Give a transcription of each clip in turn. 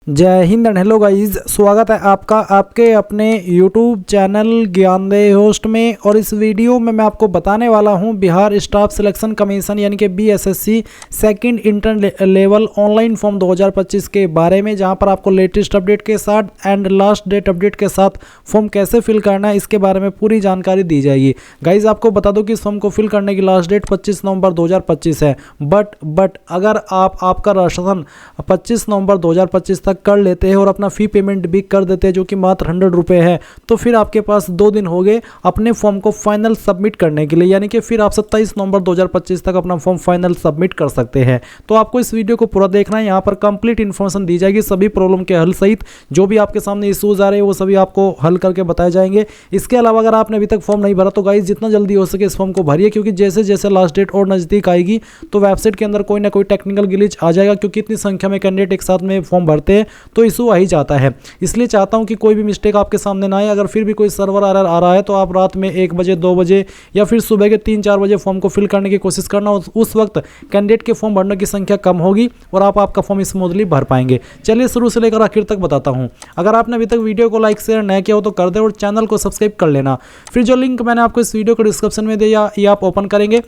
जय Hind and hello guys, स्वागत है आपका आपके अपने YouTube चैनल ज्ञानदेह होस्ट में। और इस वीडियो में मैं आपको बताने वाला हूं बिहार स्टाफ सिलेक्शन कमीशन यानी कि BSSC second inter level online form 2025 के बारे में, जहां पर आपको लेटेस्ट अपडेट के साथ एंड लास्ट डेट अपडेट के साथ फॉर्म कैसे फिल करना है इसके बारे में पूरी जानकारी दी जाएगी। गाइज आपको बता दो कि इस फॉर्म को फिल करने की लास्ट डेट 25 नवंबर 2025 है। बट अगर आपका राशन 25 नवंबर 2025 तक कर लेते हैं और अपना फ़ी पेमेंट भी कर देते हैं जो कि मात्र 100 रुपये है, तो फिर आपके पास 2 दिन हो गए अपने फॉर्म को फाइनल सबमिट करने के लिए, यानी कि फिर आप 27 नवंबर 2025 तक अपना फॉर्म फाइनल सबमिट कर सकते हैं। तो आपको इस वीडियो को पूरा देखना है, यहाँ पर कंप्लीट इन्फॉर्मेशन दी जाएगी, सभी प्रॉब्लम के हल सहित जो भी आपके सामने इशूज आ रहे हैं वो सभी आपको हल करके बताए जाएंगे। इसके अलावा अगर आपने अभी तक फॉर्म नहीं भरा तो गाइस जितना जल्दी हो सके इस फॉर्म को भरिए, क्योंकि जैसे जैसे लास्ट डेट और नज़दीक आएगी तो वेबसाइट के अंदर कोई ना कोई टेक्निकल ग्लिच आ जाएगा, क्योंकि इतनी संख्या में कैंडिडेट एक साथ में फॉर्म भरते हैं तो इशू आ ही जाता है। इसलिए चाहता हूं कि कोई भी मिस्टेक आपके सामने ना आए। अगर फिर भी कोई सर्वर एरर आ रहा है तो आप रात में 1 बजे 2 बजे या फिर सुबह के 3-4 बजे फॉर्म को फिल करने की कोशिश करना। उस वक्त कैंडिडेट के फॉर्म भरने की संख्या कम होगी और आप आपका फॉर्म स्मूथली भर पाएंगे। चलिए शुरू से लेकर आखिर तक बताता हूं। अगर आपने अभी तक वीडियो को लाइक शेयर नहीं किया हो तो कर दे और चैनल को सब्सक्राइब कर लेना। फिर जो लिंक मैंने आपको इस वीडियो को डिस्क्रिप्शन में दिया ये आप ओपन करेंगे,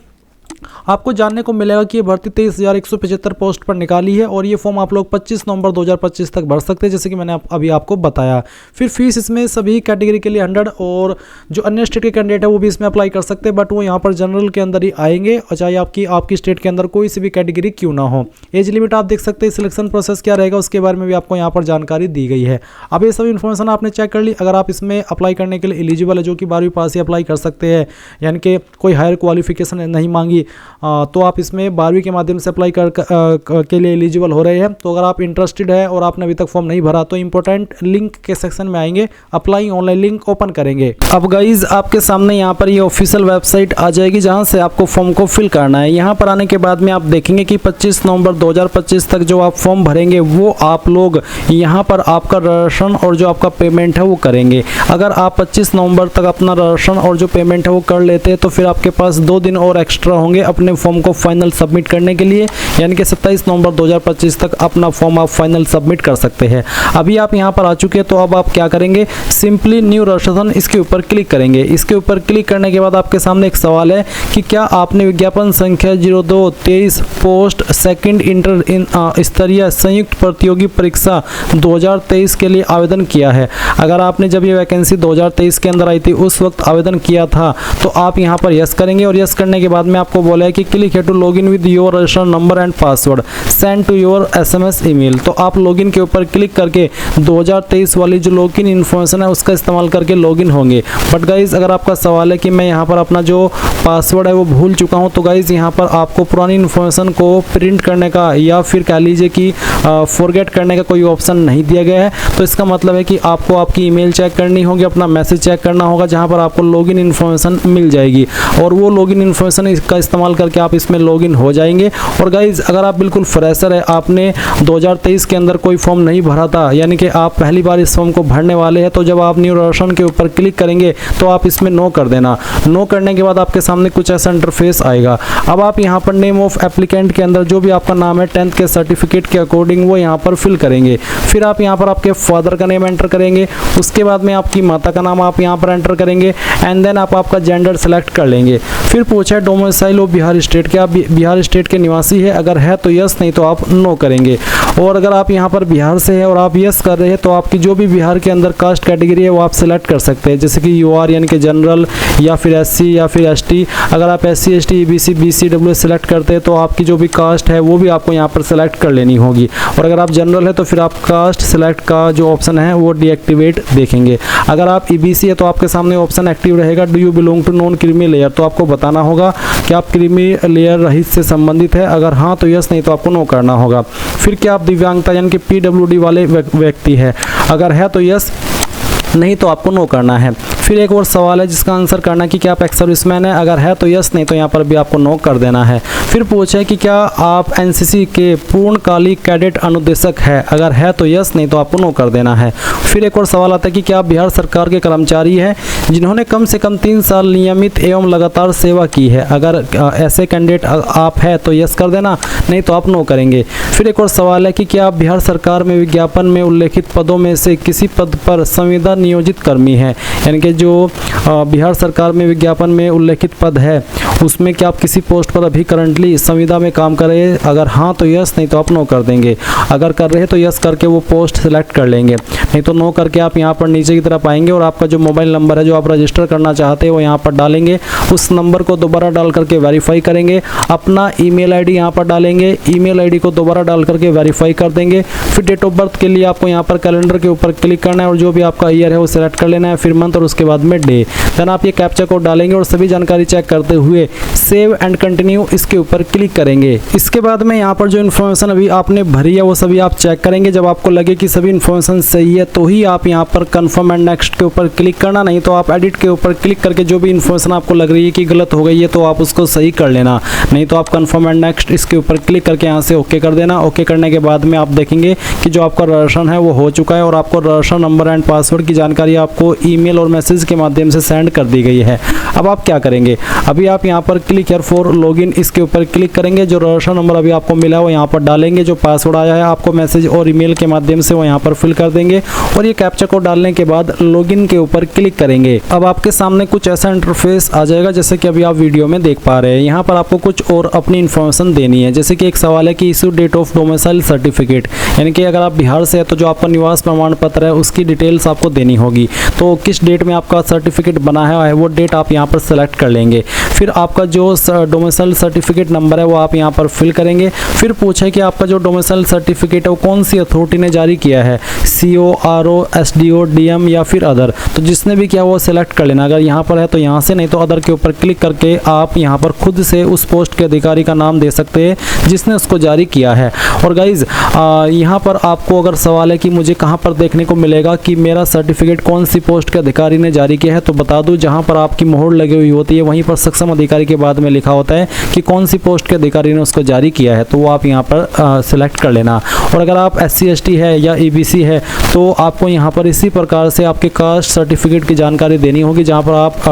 आपको जानने को मिलेगा कि ये भर्ती 23,175 पोस्ट पर निकाली है और ये फॉर्म आप लोग 25 नवंबर 2025 तक भर सकते हैं, जैसे कि मैंने अभी आपको बताया। फिर फीस इसमें सभी कैटेगरी के लिए 100 और जो अन्य स्टेट के कैंडिडेट है वो भी इसमें अप्लाई कर सकते हैं, बट वो यहाँ पर जनरल के अंदर ही आएंगे और चाहे आपकी स्टेट के अंदर कोई सी भी कैटेगरी क्यों ना हो। एज लिमिट आप देख सकते हैं, सिलेक्शन प्रोसेस क्या रहेगा उसके बारे में भी आपको यहाँ पर जानकारी दी गई है। अब ये सभी इन्फॉर्मेशन आपने चेक कर ली। अगर आप इसमें अप्लाई करने के लिए एलिजिबल है, जो कि 12वीं पास ही अप्लाई कर सकते हैं, यानी कि कोई हायर क्वालिफिकेशन नहीं मांगी, तो आप इसमें 12वीं के माध्यम से अप्लाई के लिए एलिजिबल हो रहे हैं। तो अगर आप इंटरेस्टेड है और आपने अभी तक फॉर्म नहीं भरा तो इंपॉर्टेंट लिंक के सेक्शन में आएंगे, अप्लाई ऑनलाइन लिंक ओपन करेंगे। अब गाइज आपके सामने यहाँ पर ये ऑफिशियल वेबसाइट आ जाएगी जहाँ से आपको फॉर्म को फिल करना है। यहाँ पर आने के बाद में आप देखेंगे कि 25 नवंबर 2025 तक जो आप फॉर्म भरेंगे वो आप लोग यहाँ पर आपका राशन और जो आपका पेमेंट है वो करेंगे। अगर आप 25 नवंबर तक अपना राशन और जो पेमेंट है वो कर लेते हैं तो फिर आपके पास 2 दिन और एक्स्ट्रा होंगे अपने फॉर्म को फाइनल सबमिट करने के लिए, यानी कि 27 नवंबर 2025 तक अपना फॉर्म आप फाइनल सबमिट कर सकते हैं। अभी आप यहां पर आ चुके हैं तो अब आप क्या करेंगे, सिंपली न्यू रजिस्ट्रेशन इसके ऊपर क्लिक करेंगे। इसके ऊपर क्लिक करने के बाद आपके सामने एक सवाल है कि क्या आपने विज्ञापन संख्या 0223 पोस्ट सेकंड इंटर स्तरीय संयुक्त प्रतियोगी परीक्षा 2023 के लिए आवेदन किया है। अगर आपने जब ये वैकेंसी 2023 के अंदर आई थी उस वक्त आवेदन किया था तो आप यहाँ पर यस करेंगे और यस करने के बाद में आपको बोला है कि क्लिक है to login with your registered number and password send to your SMS email. तो आप लॉगिन के ऊपर क्लिक करके 2023 वाली जो लॉगिन इन्फॉर्मेशन है उसका इस्तेमाल करके लॉगिन होंगे। बट गाइज अगर आपका सवाल है कि मैं यहाँ पर अपना जो पासवर्ड है वो भूल चुका हूँ, तो गाइज यहाँ पर आपको पुरानी इन्फॉर्मेशन को प्रिंट करने का या फिर कह लीजिए कि फॉरगेट करने का कोई ऑप्शन नहीं दिया गया है। तो इसका मतलब है कि आपको आपकी ईमेल चेक करनी होगी, अपना मैसेज चेक करना होगा, जहाँ पर आपको लॉगिन इन्फॉर्मेशन मिल जाएगी और वो लॉगिन इन्फॉर्मेशन का इस्तेमाल करके आप इसमें लॉगिन हो जाएंगे। और गाइज अगर आप बिल्कुल फ्रेशर है, आपने 2023 के अंदर कोई फॉर्म नहीं भरा था, यानी कि आप पहली बार इस फॉर्म को भरने वाले हैं, तो जब आप न्यू रजिस्ट्रेशन के ऊपर क्लिक करेंगे तो आप इसमें नो कर देना। नो करने के बाद आपके सामने कुछ ऐसा इंटरफेस आएगा। अब आप यहाँ पर नेम ऑफ एप्लीकेंट के अंदर जो भी आपका नाम है 10th के सर्टिफिकेट के अकॉर्डिंग वो यहाँ पर फिल करेंगे। फिर आप यहाँ पर आपके फादर का नेम एंटर करेंगे, उसके बाद में आपकी माता का नाम आप यहाँ पर एंटर करेंगे एंड देन आप आपका जेंडर सेलेक्ट कर लेंगे। फिर पूछा है डोमिसाइल ऑफ बिहार स्टेट, क्या आप बिहार स्टेट के निवासी है, अगर है तो यस, नहीं तो आप नो करेंगे। और अगर आप यहाँ पर बिहार से है और आप यस कर रहे हैं तो आपकी जो भी बिहार के अंदर कास्ट कैटेगरी है वो आप सिलेक्ट कर सकते हैं, जैसे कि UR यानी कि जनरल या फिर SC या फिर ST। अगर आप SC ST EBC BC WS select करते हैं तो आपकी जो भी कास्ट है वो भी आपको यहाँ पर सिलेक्ट कर लेनी होगी। और अगर आप जनरल है तो फिर आप कास्ट सिलेक्ट का जो ऑप्शन है वो डीएक्टिवेट देखेंगे। अगर आप EBC है तो आपके सामने ऑप्शन एक्टिव रहेगा do you belong to non creamy layer, तो आपको बताना होगा कि आप क्रीमी लेयर रहित से संबंधित है, अगर हाँ तो यस, नहीं तो आपको नो करना होगा। फिर क्या आप दिव्यांगता यानी कि PWD वाले व्यक्ति है, अगर है तो यस, नहीं तो आपको नो करना है। फिर एक और सवाल है जिसका आंसर करना कि क्या आप एक्स सर्विसमैन है, अगर है तो यस, नहीं तो यहाँ पर भी आपको नो कर देना है। फिर पूछे कि क्या आप एनसीसी के पूर्णकालिक कैडेट अनुदेशक है, अगर है तो यस, नहीं तो आपको नो कर देना है। फिर एक और सवाल आता है कि क्या आप बिहार सरकार के कर्मचारी हैं जिन्होंने कम से कम 3 साल नियमित एवं लगातार सेवा की है। अगर ऐसे कैंडिडेट आप है तो यस कर देना, नहीं तो आप नो करेंगे। फिर एक और सवाल है कि क्या आप बिहार सरकार में विज्ञापन में उल्लेखित पदों में से किसी पद पर संविदा नियोजित कर्मी है, यानी कि जो बिहार सरकार में विज्ञापन में उल्लेखित पद है उसमें क्या आप किसी पोस्ट पर अभी करंटली संविदा में काम कर रहे हैं? अगर हाँ तो यस, नहीं तो आप नो कर देंगे। अगर कर रहे हैं तो यस करके वो पोस्ट सेलेक्ट कर लेंगे, नहीं तो नो करके आप यहाँ पर नीचे की तरफ आएंगे और आपका जो मोबाइल नंबर है जो आप रजिस्टर करना चाहते हैं वो यहाँ पर डालेंगे। उस नंबर को दोबारा डाल करके वेरीफाई करेंगे। अपना ईमेल आईडी यहाँ पर डालेंगे, ईमेल आईडी को दोबारा डाल करके वेरीफाई कर देंगे। फिर डेट ऑफ बर्थ के लिए आपको यहाँ पर कैलेंडर के ऊपर क्लिक करना है और जो भी आपका ईयर है वो सिलेक्ट कर लेना है, फिर मंथ और उसके बाद में डे। देन आप ये कैप्चा कोड डालेंगे और सभी जानकारी चेक करते हुए सेव एंड कंटिन्यू इसके ऊपर क्लिक करेंगे। इसके बाद में यहाँ पर जो इन्फॉर्मेशन अभी आपने भरी है वो सभी आप चेक करेंगे। जब आपको लगे कि सभी इन्फॉर्मेशन सही है तो ही आप यहाँ पर कंफर्म एंड नेक्स्ट के ऊपर क्लिक करना, नहीं तो आप एडिट के ऊपर क्लिक करके जो भी इन्फॉर्मेशन आपको लग रही है कि गलत हो गई है तो आप उसको सही कर लेना, नहीं तो आप कंफर्म एंड नेक्स्ट इसके ऊपर क्लिक करके यहाँ से ओके कर देना। ओके करने के बाद में आप देखेंगे कि जो आपका रजिस्ट्रेशन है वो हो चुका है और आपको रजिस्ट्रेशन नंबर एंड पासवर्ड की जानकारी आपको ईमेल और मैसेज के माध्यम से सेंड कर दी गई है। अब आप क्या करेंगे, अभी आप यहाँ पर क्लिक हियर फॉर लॉगिन इसके ऊपर क्लिक करेंगे। जो रजिस्ट्रेशन नंबर अभी आपको मिला वो यहाँ पर डालेंगे, जो पासवर्ड आया है आपको मैसेज और ईमेल के माध्यम से वो यहाँ पर फिल कर देंगे और ये कैप्चा कोड डालने के बाद लॉगिन के ऊपर क्लिक करेंगे। अब आपके सामने कुछ ऐसा इंटरफेस आ जाएगा जैसे कि अभी आप वीडियो में देख पा रहे हैं। यहाँ पर आपको कुछ और अपनी इन्फॉर्मेशन देनी है, जैसे कि एक सवाल है कि issue date of domicile certificate, यानी कि अगर आप बिहार से है तो जो आपका निवास प्रमाण पत्र है उसकी डिटेल्स आपको देनी होगी। तो किस डेट में आपका सर्टिफिकेट बना है वो डेट आप यहाँ पर सेलेक्ट कर लेंगे। फिर आपका जो डोमिसाइल सर्टिफिकेट नंबर है वो आप यहाँ पर फिल करेंगे। फिर पूछे कि आपका जो डोमिसाइल सर्टिफिकेट है वो कौन सी अथॉरिटी ने जारी किया है, CO, RO, SDO, DM या फिर अदर, तो जिसने भी किया वो सिलेक्ट कर लेना। अगर यहाँ पर है तो यहाँ से, नहीं तो अदर के ऊपर क्लिक करके आप यहाँ पर खुद से उस पोस्ट के अधिकारी का नाम दे सकते हैं जिसने उसको जारी किया है। और गाइज यहाँ पर आपको अगर सवाल है कि मुझे कहाँ पर देखने को मिलेगा कि मेरा सर्टिफिकेट कौन सी पोस्ट के अधिकारी ने जारी किया है, तो बता दूं जहाँ पर आपकी मोहर लगी हुई होती है वहीं पर सक्षम अधिकारी के बाद में लिखा होता है कि कौन सी पोस्ट के अधिकारी ने उसको जारी किया है, तो वो आप यहाँ पर सिलेक्ट कर लेना। और अगर आप SC ST है या EBC है तो आपको यहाँ पर इसी प्रकार से आपके कास्ट सर्टिफिकेट की जानकारी देनी होगी, जहाँ पर आप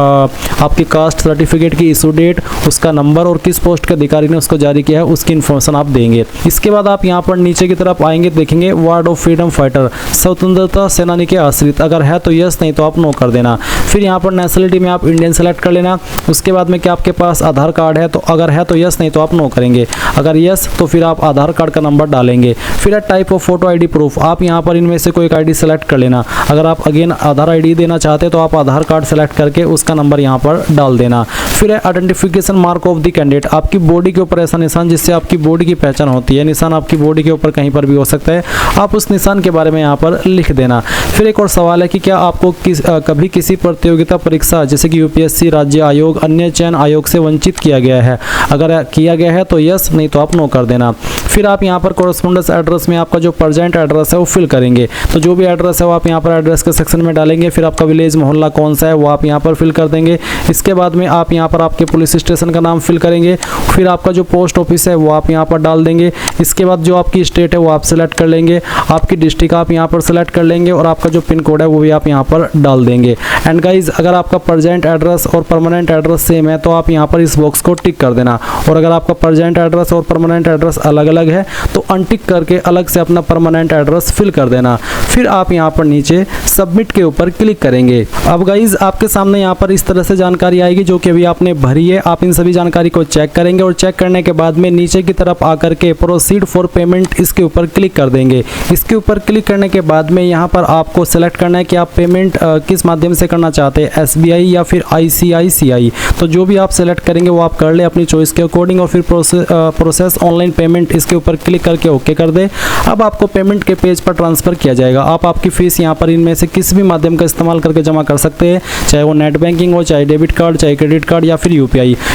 आपकी कास्ट सर्टिफिकेट की इशू डेट, उसका नंबर और किस पोस्ट के अधिकारी ने उसको जारी किया है उसकी इन्फॉर्मेशन आप देंगे। इसके बाद आप यहाँ पर नीचे की तरफ आएंगे, देखेंगे वार्ड ऑफ फ्रीडम फाइटर, स्वतंत्रता सेनानी के आश्रित, अगर है तो यस, नहीं तो आप नो कर देना। फिर यहाँ पर नेशनलिटी में आप इंडियन सेलेक्ट कर लेना। उसके बाद में क्या आपके पास आधार कार्ड है, तो अगर है तो यस, नहीं तो आप नो करेंगे। अगर यस तो फिर आप आधार कार्ड का नंबर डालेंगे। फिर type of photo ID proof, आप यहाँ पर इनमें से कोई एक ID सेलेक्ट कर लेना। अगर आप अगेन आधार ID देना चाहते हैं तो आप आधार कार्ड सेलेक्ट करके उसका नंबर यहाँ पर डाल देना। फिर है identification mark of the candidate, आपकी बॉडी के ऊपर ऐसा निशान जिससे आपकी बॉडी की पहचान होती है, निशान आपकी बॉडी के ऊपर कहीं पर भी हो सकता है, आप उस निशान के बारे में यहाँ पर लिख देना। फिर एक और सवाल है कि क्या आपको कभी किसी प्रतियोगिता परीक्षा जैसे कि UPSC, राज्य आयोग, अन्य चयन आयोग से वंचित किया गया है, अगर किया गया है तो यस, नहीं तो आप नो कर देना। फिर आप यहाँ पर कॉरेस्पोंडेंस एड्रेस में आपका जो प्रेजेंट एड्रेस है वो फिल करेंगे, तो जो भी एड्रेस है वो आप यहाँ पर एड्रेस के सेक्शन में डालेंगे। फिर आपका विलेज मोहल्ला कौन सा है वो आप यहाँ पर फिल कर देंगे। इसके बाद में आप यहाँ पर आपके पुलिस स्टेशन का नाम फिल करेंगे। फिर आपका जो पोस्ट ऑफिस है वो आप यहाँ पर डाल देंगे। इसके बाद जो आपकी स्टेट है वो आप सिलेक्ट कर लेंगे, आपकी डिस्ट्रिक्ट आप यहाँ पर सिलेक्ट कर लेंगे और आपका जो पिन कोड है वो भी आप यहाँ पर डाल देंगे। एंड गाइज अगर आपका प्रेजेंट एड्रेस और परमानेंट एड्रेस सेम है तो आप यहाँ पर इस बॉक्स को टिक कर देना, और अगर आपका प्रेजेंट एड्रेस और परमानेंट एड्रेस अलग अलग है तो अनटिक करके अलग से अपना परमानेंट एड्रेस फिल कर देना। फिर आप यहाँ पर नीचे सबमिट के ऊपर क्लिक करेंगे। अब गाइज आपके सामने यहाँ पर इस तरह से जानकारी आएगी जो कि अभी आपने भरी है। आप इन सभी जानकारी को चेक करेंगे और चेक करने के बाद में नीचे की तरफ आकर के प्रोसीड फॉर पेमेंट इसके ऊपर क्लिक कर देंगे। इसके ऊपर क्लिक करने के बाद में यहाँ पर आपको सेलेक्ट करना है कि आप पेमेंट किस माध्यम से करना चाहते हैं, SBI या फिर ICICI। तो जो भी आप सेलेक्ट करेंगे वो आप कर ले अपनी चॉइस के अकॉर्डिंग, और फिर प्रोसेस ऑनलाइन पेमेंट इसके ऊपर क्लिक करके ओके कर दे। अब आपको पेमेंट के पेज पर ट्रांसफर किया जाएगा। आप आपकी फीस यहाँ पर इनमें से किसी भी माध्यम का इस्तेमाल करके जमा कर सकते हैं, चाहे वो नेट बैंकिंग हो, चाहे डेबिट कार्ड, चाहे क्रेडिट कार्ड या फिर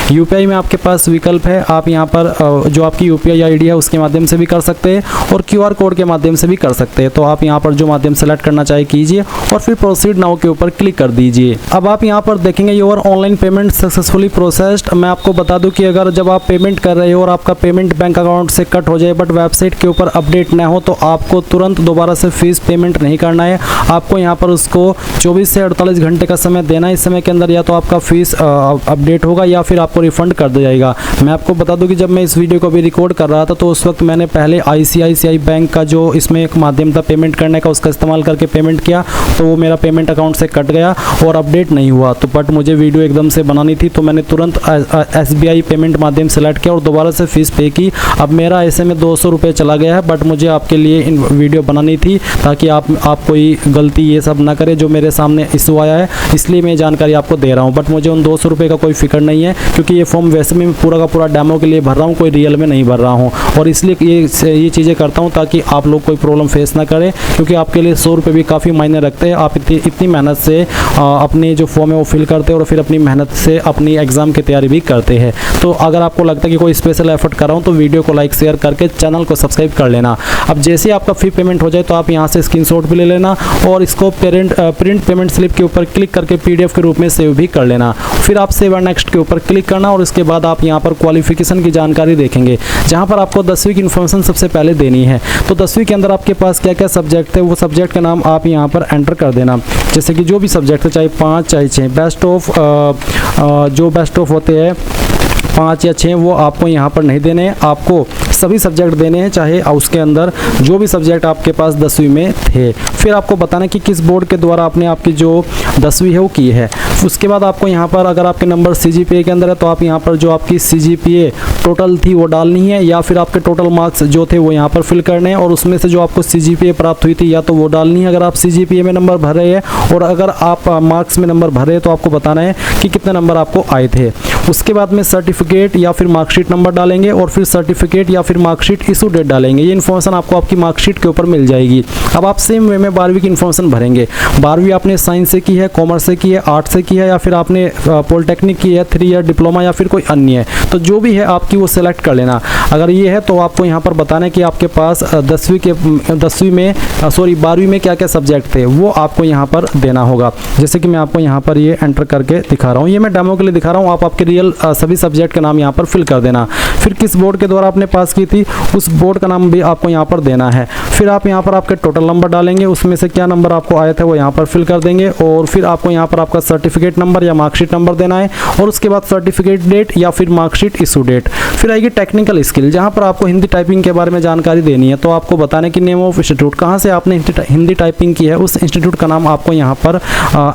UPI में आपके पास विकल्प है। आप यहाँ पर जो आपकी UPI ID है उसके माध्यम से भी कर सकते हैं और QR कोड के माध्यम से भी कर सकते हैं। तो आप यहाँ पर जो माध्यम सेलेक्ट करना चाहे कीजिए और फिर प्रोसीड नाउ के ऊपर क्लिक कर दीजिए। अब आप यहाँ पर देखेंगे your online payment successfully processed. मैं आपको बता दूं कि अगर जब आप पेमेंट कर रहे हो और आपका पेमेंट बैंक अकाउंट से कट हो जाए बट वेबसाइट के ऊपर अपडेट ना हो तो आपको तुरंत दोबारा से फीस पेमेंट नहीं करना है। आपको यहाँ पर उसको 24 से 48 घंटे का समय देना है। इस समय के अंदर या तो आपका फीस अपडेट होगा या फिर आपको रिफंड कर दिया जाएगा। मैं आपको बता दूं कि जब मैं इस वीडियो को भी रिकॉर्ड कर रहा था तो उस वक्त मैंने पहले ICICI बैंक का जो इसमें एक माध्यम था पेमेंट करने का, उसका इस्तेमाल करके पेमेंट किया तो वो मेरा पेमेंट अकाउंट से कट गया और अपडेट नहीं हुआ। तो बट मुझे वीडियो एकदम से बनानी थी तो मैंने तुरंत SBI पेमेंट माध्यम सेलेक्ट किया और दोबारा से फीस पे की। अब मेरा ऐसे में 200 रुपये चला गया है, बट मुझे आपके लिए इन वीडियो बनानी थी ताकि आप कोई गलती ये सब ना करें जो मेरे सामने इशू आया है, इसलिए मैं जानकारी आपको दे रहा हूँ। बट मुझे उन 200 रुपये का कोई फिक्र नहीं है क्योंकि ये फॉर्म वैसे में पूरा का पूरा डेमो के लिए भर रहा हूँ, कोई रियल में नहीं भर रहा हूँ। और इसलिए ये चीज़ें करता हूँ ताकि आप लोग कोई प्रॉब्लम फेस ना करें, क्योंकि आपके लिए 100 रुपये भी काफ़ी मायने रखते हैं। आप इतनी मेहनत से अपनी जो फॉर्म है वो फिल करते हैं और फिर अपनी मेहनत से अपनी एग्ज़ाम की तैयारी भी करते हैं। तो अगर आपको लगता है कि कोई स्पेशल एफर्ट कर रहा हूँ तो वीडियो को लाइक शेयर करके चैनल को सब्सक्राइब कर लेना। अब जैसे ही आपका फी पेमेंट हो जाए तो आप यहाँ से स्क्रीनशॉट भी ले लेना और इसको प्रिंट पेमेंट स्लिप के ऊपर क्लिक करके PDF के रूप में सेव भी कर लेना। फिर आप सेव एंड नेक्स्ट के ऊपर क्लिक करना और इसके बाद आप यहाँ पर क्वालिफिकेशन की जानकारी देखेंगे जहाँ पर आपको 10वीं की इन्फॉर्मेशन सबसे पहले देनी है। तो 10वीं के अंदर आपके पास क्या क्या सब्जेक्ट है वो सब्जेक्ट का नाम आप यहाँ पर एंटर कर देना। जैसे कि जो भी सब्जेक्ट है, चाहे 5 चाहे 6, बेस्ट ऑफ जो बेस्ट ऑफ होते हैं 5 या 6 वो आपको यहाँ पर नहीं देने हैं, आपको सभी सब्जेक्ट देने हैं, चाहे उसके अंदर जो भी सब्जेक्ट आपके पास 10वीं में थे। फिर आपको बताना कि किस बोर्ड के द्वारा आपने आपकी जो 10वीं है वो की है। उसके बाद आपको यहाँ पर अगर आपके नंबर CGPA के अंदर है तो आप यहाँ पर जो आपकी CGPA टोटल थी वो डालनी है या फिर आपके टोटल मार्क्स जो थे वो यहाँ पर फिल करने हैं और उसमें से जो आपको CGPA प्राप्त हुई थी या तो वो डालनी है अगर आप CGPA में नंबर भर रहे हैं, और अगर आप मार्क्स में नंबर भर रहे हैं तो आपको बताना है कि कितने नंबर आपको आए थे। उसके बाद में सर्टिफिकेट या फिर मार्कशीट नंबर डालेंगे और फिर सर्टिफिकेट या फिर मार्कशीट इशू डेट डालेंगे। ये इन्फॉर्मेशन आपको आपकी मार्कशीट के ऊपर मिल जाएगी। अब आप सेम वे में 12वीं की इन्फॉर्मेशन भरेंगे। 12वीं आपने साइंस से की है, कॉमर्स से की है, आर्ट से की है या फिर आपने पॉलिटेक्निक की है, 3 ईयर डिप्लोमा या फिर कोई अन्य है, तो जो भी है आपकी वो सिलेक्ट कर लेना। अगर ये है तो आपको यहाँ पर बताना है कि आपके पास 12वीं में क्या क्या सब्जेक्ट थे वो आपको यहाँ पर देना होगा। जैसे कि मैं आपको यहाँ पर ये एंटर करके दिखा रहा हूँ, ये मैं डेमो के लिए दिखा रहा हूँ, आप आपके रियल सभी सब्जेक्ट का नाम यहाँ पर फिल कर देना। फिर किस बोर्ड के द्वारा आपने पास की थी उस बोर्ड का नाम भी आपको यहाँ पर देना है। फिर आप यहाँ पर आपके टोटल नंबर डालेंगे, उसमें से क्या नंबर आपको आए थे वो यहाँ पर फिल कर देंगे और फिर आपको यहाँ पर आपका सर्टिफिकेट नंबर या मार्कशीट नंबर देना है और उसके बाद सर्टिफिकेट डेट या फिर मार्कशीट इशू डेट। फिर आएगी टेक्निकल स्किल, जहाँ पर आपको हिंदी टाइपिंग के बारे में जानकारी देनी है। तो आपको बताना है कि नेम ऑफ इंस्टीट्यूट, कहाँ से आपने हिंदी टाइपिंग की है उस इंस्टीट्यूट का नाम आपको यहाँ पर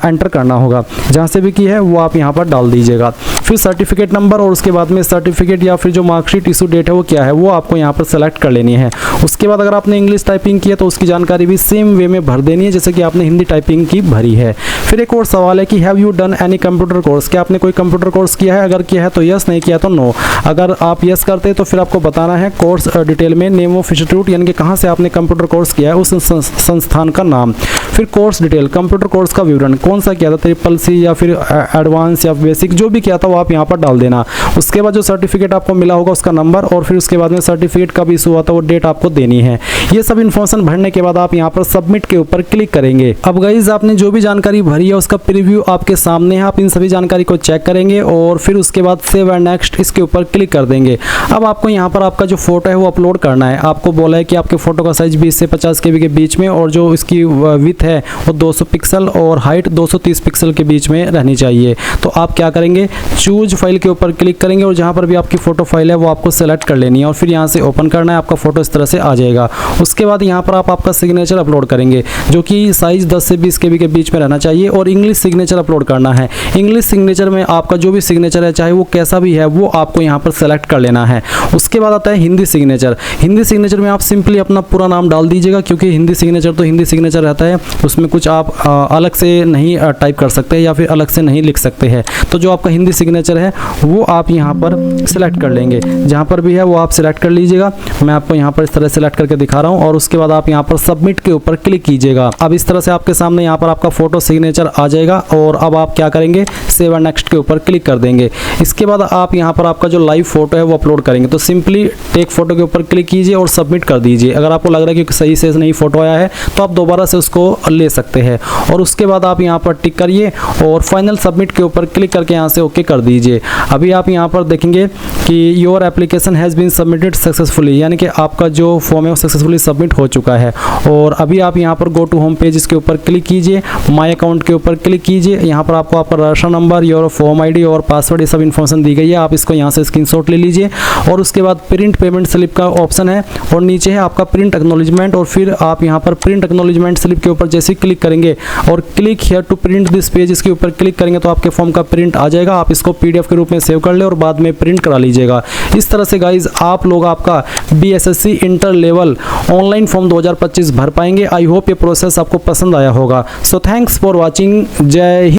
एंटर करना होगा। जहाँ से भी की है वो आप यहाँ पर डाल दीजिएगा। फिर सर्टिफिकेट नंबर और उसके बाद में सर्टिफिकेट या फिर जो मार्कशीट इशू डेट है वो क्या है वो आपको यहाँ पर सेलेक्ट कर लेनी है। उसके बाद अगर आपने इंग्लिश टाइपिंग की है तो उसकी जानकारी भी सेम वे में भर देनी है जैसे कि आपने हिंदी टाइपिंग की भरी है। फिर एक और सवाल है कि have you done any computer course, क्या आपने कोई कंप्यूटर कोर्स किया है? अगर किया है तो यस, नहीं किया तो नो। अगर आप यस करते हैं तो फिर आपको बताना है कोर्स डिटेल में नेम ऑफ इंस्टीट्यूट यानी कि कहाँ से आपने कंप्यूटर कोर्स किया है उस संस्थान का नाम। फिर कोर्स डिटेल, कंप्यूटर कोर्स का विवरण, कौन सा किया था, CCC या फिर एडवांस या बेसिक, जो भी किया था वो आप यहाँ पर डाल देना। उसके बाद जो सर्टिफिकेट आपको मिला होगा उसका नंबर और फिर उसके बाद में सर्टिफिकेट कब इशू हुआ था वो डेट आपको देनी है। ये सब इन्फॉर्मेशन भरने के बाद आप यहाँ पर सबमिट के ऊपर क्लिक करेंगे। अब गाइज आपने जो भी जानकारी भरी है उसका प्रीव्यू आपके सामने है, आप इन सभी जानकारी को चेक करेंगे और फिर उसके बाद सेव एंड नेक्स्ट इसके ऊपर क्लिक कर देंगे। अब आपको यहाँ पर आपका जो फोटो है वो अपलोड करना है। आपको बोला है कि आपके फोटो का साइज 20 से 50 KB के बीच में और जो इसकी विड्थ है वो 200 पिक्सल और हाइट 230 पिक्सल के बीच में रहनी चाहिए। तो आप क्या करेंगे, चूज फाइल के ऊपर क्लिक करेंगे और जहाँ पर भी आपकी फोटो फाइल है वो आपको सेलेक्ट कर लेनी है और फिर यहाँ से ओपन करना है। आपका फोटो इस तरह से आ जाएगा। उसके बाद यहाँ पर आप आपका सिग्नेचर अपलोड करेंगे जो कि साइज 10 से 20 KB के बीच में रहना चाहिए और इंग्लिश सिग्नेचर अपलोड करना है। इंग्लिश सिग्नेचर में आपका जो भी सिग्नेचर है चाहे वो कैसा भी है वो आपको यहाँ पर सेलेक्ट कर लेना है। उसके बाद आता है हिंदी सिग्नेचर। हिंदी सिग्नेचर में आप सिंपली अपना पूरा नाम डाल दीजिएगा क्योंकि हिंदी सिग्नेचर तो हिंदी सिग्नेचर रहता है, उसमें कुछ आप अलग से नहीं टाइप कर सकते या फिर अलग से नहीं लिख सकते हैं। तो जो आपका हिंदी सिग्नेचर है वो आप यहाँ पर सिलेक्ट कर लेंगे, जहाँ पर भी है वो आप सिलेक्ट कर लीजिएगा। मैं आपको यहाँ पर इस तरह सिलेक्ट करके दिखा रहा हूँ और उसके बाद आप यहाँ पर सबमिट के ऊपर क्लिक कीजिएगा। अब इस तरह से आपके सामने यहाँ पर आपका फोटो सिग्नेचर आ जाएगा और अब आप क्या करेंगे, सेव एंड नेक्स्ट के ऊपर क्लिक कर देंगे। इसके बाद आप यहाँ पर आपका जो लाइव फोटो है वो अपलोड करेंगे। तो सिंपली टेक फोटो के ऊपर क्लिक कीजिए और सबमिट कर दीजिए। अगर आपको लग रहा है कि सही से नहीं फोटो आया है तो आप दोबारा से उसको ले सकते हैं और उसके बाद आप यहाँ पर टिक करिए और फाइनल सबमिट के ऊपर क्लिक करके यहाँ से ओके कर दीजिए। कीजिए। अभी आप यहाँ पर देखेंगे कि your application has been submitted successfully, यानी कि आपका जो फॉर्म है वो सक्सेसफुली सबमिट हो चुका है। और अभी आप यहाँ पर गो टू होम पेज इसके ऊपर क्लिक कीजिए, माय अकाउंट के ऊपर क्लिक कीजिए। यहाँ पर आपको आपका register number, your form ID और पासवर्ड ये सब इन्फॉर्मेशन दी गई है। आप इसको यहाँ से स्क्रीनशॉट ले लीजिए और उसके बाद प्रिंट पेमेंट स्लिप का ऑप्शन है और नीचे है आपका प्रिंट एक्नॉलेजमेंट। और फिर आप यहाँ पर प्रिंट एक्नॉलेजमेंट स्लिप के ऊपर जैसे क्लिक करेंगे और click here to print this page इसके ऊपर क्लिक करेंगे तो आपके फॉर्म का प्रिंट आ जाएगा। आप इसको पीडीएफ के रूप में सेव कर ले और बाद में प्रिंट करा लीजिएगा। इस तरह से गाइज आप लोग आपका BSSC inter level online form 2025 भर पाएंगे। आई होप ये प्रोसेस आपको पसंद आया होगा। So thanks for watching. जय हिंद।